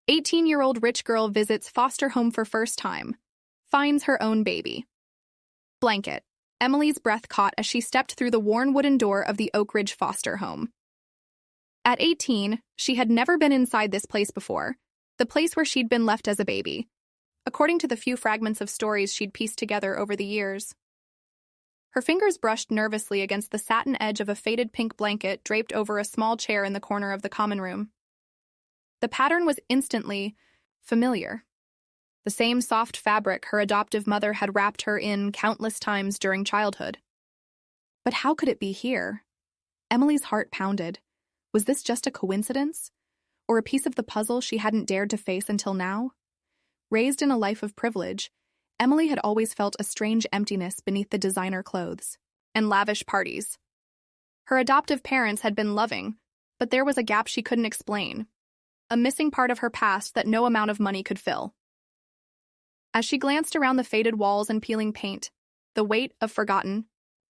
18-year-old rich girl visits foster home for first time. Finds her own baby. Blanket. Emily's breath caught as she stepped through the worn wooden door of the Oak Ridge foster home. At 18, she had never been inside this place before, the place where she'd been left as a baby, according to the few fragments of stories she'd pieced together over the years. Her fingers brushed nervously against the satin edge of a faded pink blanket draped over a small chair in the corner of the common room. The pattern was instantly familiar. The same soft fabric her adoptive mother had wrapped her in countless times during childhood. But how could it be here? Emily's heart pounded. Was this just a coincidence? Or a piece of the puzzle she hadn't dared to face until now? Raised in a life of privilege, Emily had always felt a strange emptiness beneath the designer clothes and lavish parties. Her adoptive parents had been loving, but there was a gap she couldn't explain, a missing part of her past that no amount of money could fill. As she glanced around the faded walls and peeling paint, the weight of forgotten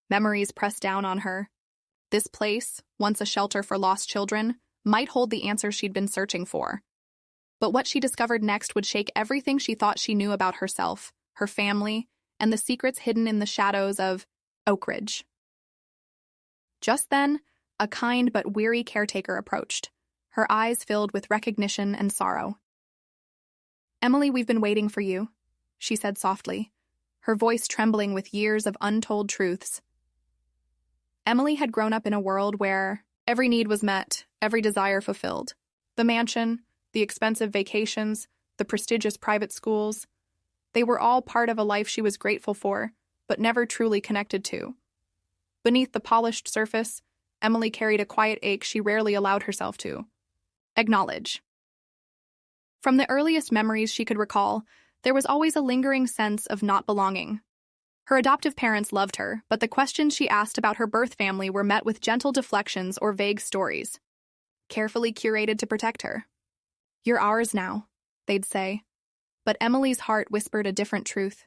memories pressed down on her. This place, once a shelter for lost children, might hold the answers she'd been searching for. But what she discovered next would shake everything she thought she knew about herself, her family, and the secrets hidden in the shadows of Oak Ridge. Just then, a kind but weary caretaker approached, her eyes filled with recognition and sorrow. "Emily, we've been waiting for you," she said softly, her voice trembling with years of untold truths. Emily had grown up in a world where every need was met, every desire fulfilled. The mansion, the expensive vacations, the prestigious private schools, they were all part of a life she was grateful for, but never truly connected to. Beneath the polished surface, Emily carried a quiet ache she rarely allowed herself to acknowledge. From the earliest memories she could recall, there was always a lingering sense of not belonging. Her adoptive parents loved her, but the questions she asked about her birth family were met with gentle deflections or vague stories, carefully curated to protect her. "You're ours now," they'd say. But Emily's heart whispered a different truth.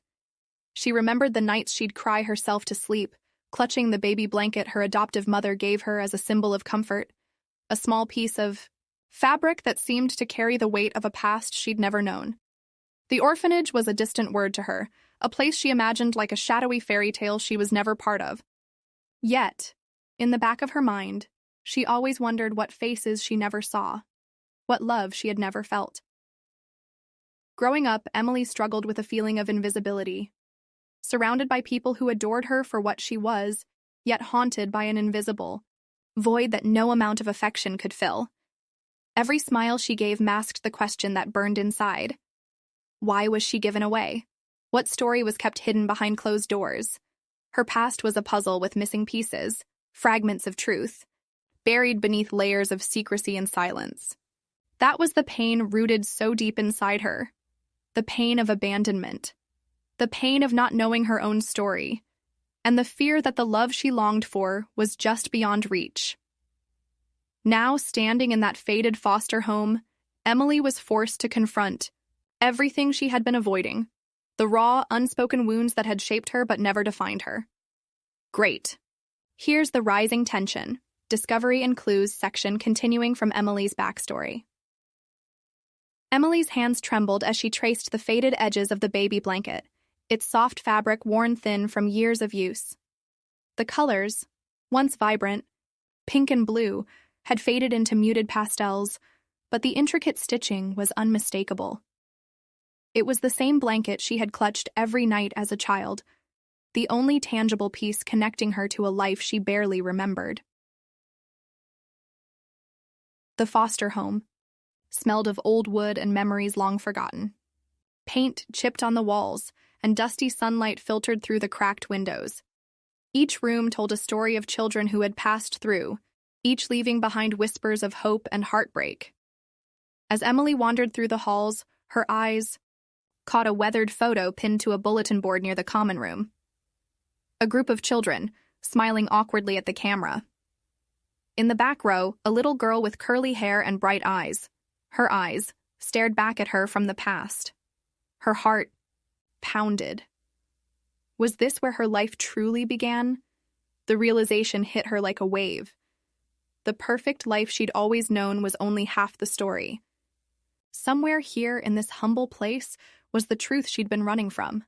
She remembered the nights she'd cry herself to sleep, clutching the baby blanket her adoptive mother gave her as a symbol of comfort, a small piece of fabric that seemed to carry the weight of a past she'd never known. The orphanage was a distant word to her, a place she imagined like a shadowy fairy tale she was never part of. Yet, in the back of her mind, she always wondered what faces she never saw, what love she had never felt. Growing up, Emily struggled with a feeling of invisibility. Surrounded by people who adored her for what she was, yet haunted by an invisible void that no amount of affection could fill. Every smile she gave masked the question that burned inside. Why was she given away? What story was kept hidden behind closed doors? Her past was a puzzle with missing pieces, fragments of truth, buried beneath layers of secrecy and silence. That was the pain rooted so deep inside her. The pain of abandonment. The pain of not knowing her own story. And the fear that the love she longed for was just beyond reach. Now, standing in that faded foster home, Emily was forced to confront everything she had been avoiding. The raw, unspoken wounds that had shaped her but never defined her. Great. Here's the rising tension, discovery and clues section continuing from Emily's backstory. Emily's hands trembled as she traced the faded edges of the baby blanket, its soft fabric worn thin from years of use. The colors, once vibrant, pink and blue, had faded into muted pastels, but the intricate stitching was unmistakable. It was the same blanket she had clutched every night as a child, the only tangible piece connecting her to a life she barely remembered. The foster home smelled of old wood and memories long forgotten. Paint chipped on the walls, and dusty sunlight filtered through the cracked windows. Each room told a story of children who had passed through, each leaving behind whispers of hope and heartbreak. As Emily wandered through the halls, her eyes caught a weathered photo pinned to a bulletin board near the common room. A group of children, smiling awkwardly at the camera. In the back row, a little girl with curly hair and bright eyes. Her eyes stared back at her from the past. Her heart pounded. Was this where her life truly began? The realization hit her like a wave. The perfect life she'd always known was only half the story. Somewhere here in this humble place was the truth she'd been running from.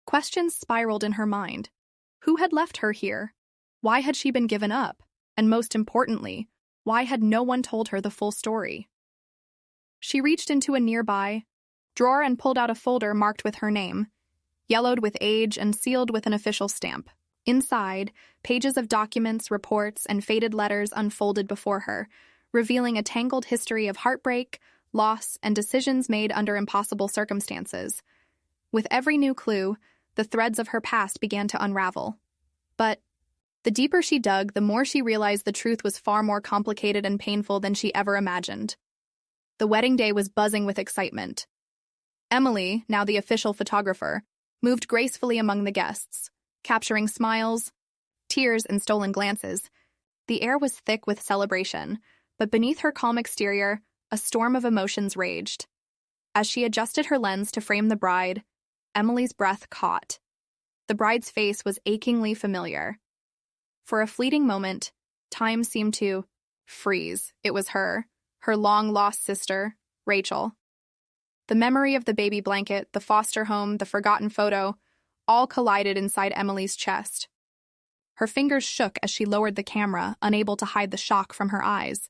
Questions spiraled in her mind. Who had left her here? Why had she been given up? And most importantly, why had no one told her the full story? She reached into a nearby drawer and pulled out a folder marked with her name, yellowed with age and sealed with an official stamp. Inside, pages of documents, reports, and faded letters unfolded before her, revealing a tangled history of heartbreak, loss, and decisions made under impossible circumstances. With every new clue, the threads of her past began to unravel. But the deeper she dug, the more she realized the truth was far more complicated and painful than she ever imagined. The wedding day was buzzing with excitement. Emily, now the official photographer, moved gracefully among the guests, capturing smiles, tears, and stolen glances. The air was thick with celebration, but beneath her calm exterior, a storm of emotions raged. As she adjusted her lens to frame the bride, Emily's breath caught. The bride's face was achingly familiar. For a fleeting moment, time seemed to freeze. It was her long-lost sister, Rachel. The memory of the baby blanket, the foster home, the forgotten photo, all collided inside Emily's chest. Her fingers shook as she lowered the camera, unable to hide the shock from her eyes.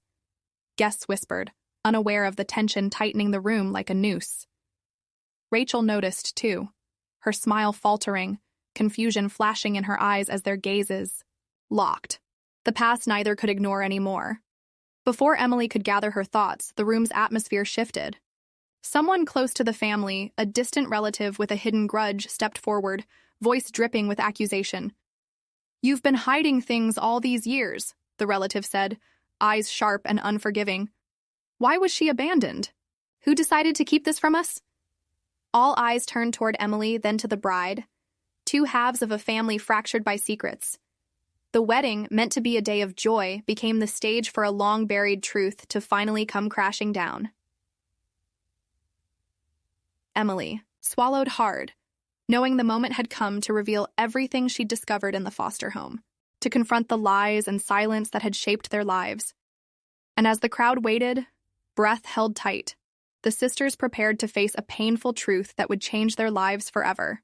Guests whispered, unaware of the tension tightening the room like a noose. Rachel noticed, too, her smile faltering, confusion flashing in her eyes as their gazes locked. The past neither could ignore anymore. Before Emily could gather her thoughts, the room's atmosphere shifted. Someone close to the family, a distant relative with a hidden grudge, stepped forward, voice dripping with accusation. "You've been hiding things all these years," the relative said, eyes sharp and unforgiving. "Why was she abandoned? Who decided to keep this from us?" All eyes turned toward Emily, then to the bride. Two halves of a family fractured by secrets. The wedding, meant to be a day of joy, became the stage for a long-buried truth to finally come crashing down. Emily swallowed hard, knowing the moment had come to reveal everything she'd discovered in the foster home, to confront the lies and silence that had shaped their lives. And as the crowd waited, breath held tight, the sisters prepared to face a painful truth that would change their lives forever.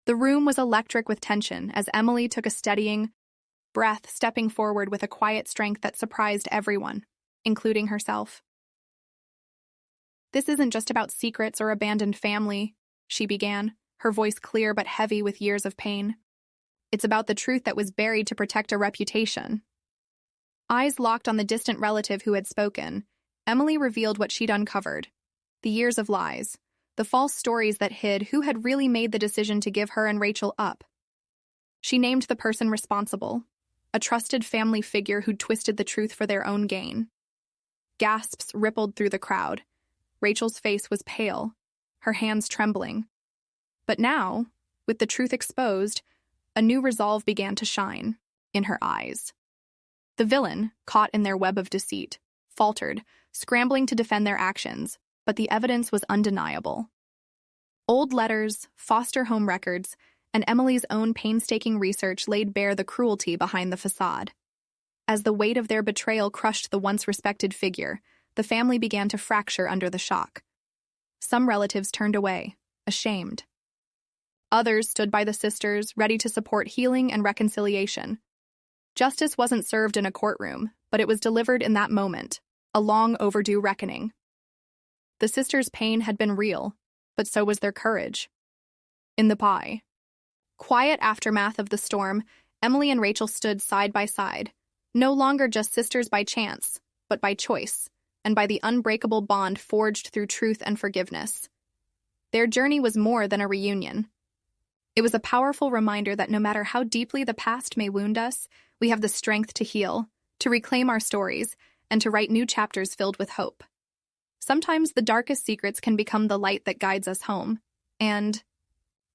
The room was electric with tension as Emily took a steadying breath, stepping forward with a quiet strength that surprised everyone, including herself. "This isn't just about secrets or abandoned family," she began, her voice clear but heavy with years of pain. "It's about the truth that was buried to protect a reputation." Eyes locked on the distant relative who had spoken, Emily revealed what she'd uncovered: the years of lies, the false stories that hid who had really made the decision to give her and Rachel up. She named the person responsible, a trusted family figure who'd twisted the truth for their own gain. Gasps rippled through the crowd. Rachel's face was pale, her hands trembling. But now, with the truth exposed, a new resolve began to shine in her eyes. The villain, caught in their web of deceit, faltered, scrambling to defend their actions, but the evidence was undeniable. Old letters, foster home records, and Emily's own painstaking research laid bare the cruelty behind the facade. As the weight of their betrayal crushed the once respected figure, the family began to fracture under the shock. Some relatives turned away, ashamed. Others stood by the sisters, ready to support healing and reconciliation. Justice wasn't served in a courtroom, but it was delivered in that moment, a long overdue reckoning. The sisters' pain had been real, but so was their courage. In the quiet aftermath of the storm, Emily and Rachel stood side by side, no longer just sisters by chance, but by choice, and by the unbreakable bond forged through truth and forgiveness. Their journey was more than a reunion. It was a powerful reminder that no matter how deeply the past may wound us, we have the strength to heal, to reclaim our stories, and to write new chapters filled with hope. Sometimes the darkest secrets can become the light that guides us home. And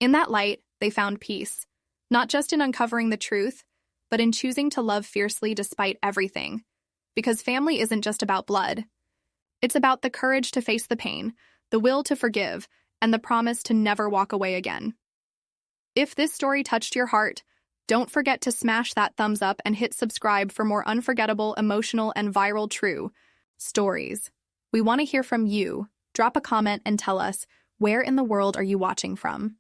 in that light, they found peace, not just in uncovering the truth, but in choosing to love fiercely despite everything. Because family isn't just about blood. It's about the courage to face the pain, the will to forgive, and the promise to never walk away again. If this story touched your heart, don't forget to smash that thumbs up and hit subscribe for more unforgettable, emotional, and viral true stories. We want to hear from you. Drop a comment and tell us, where in the world are you watching from?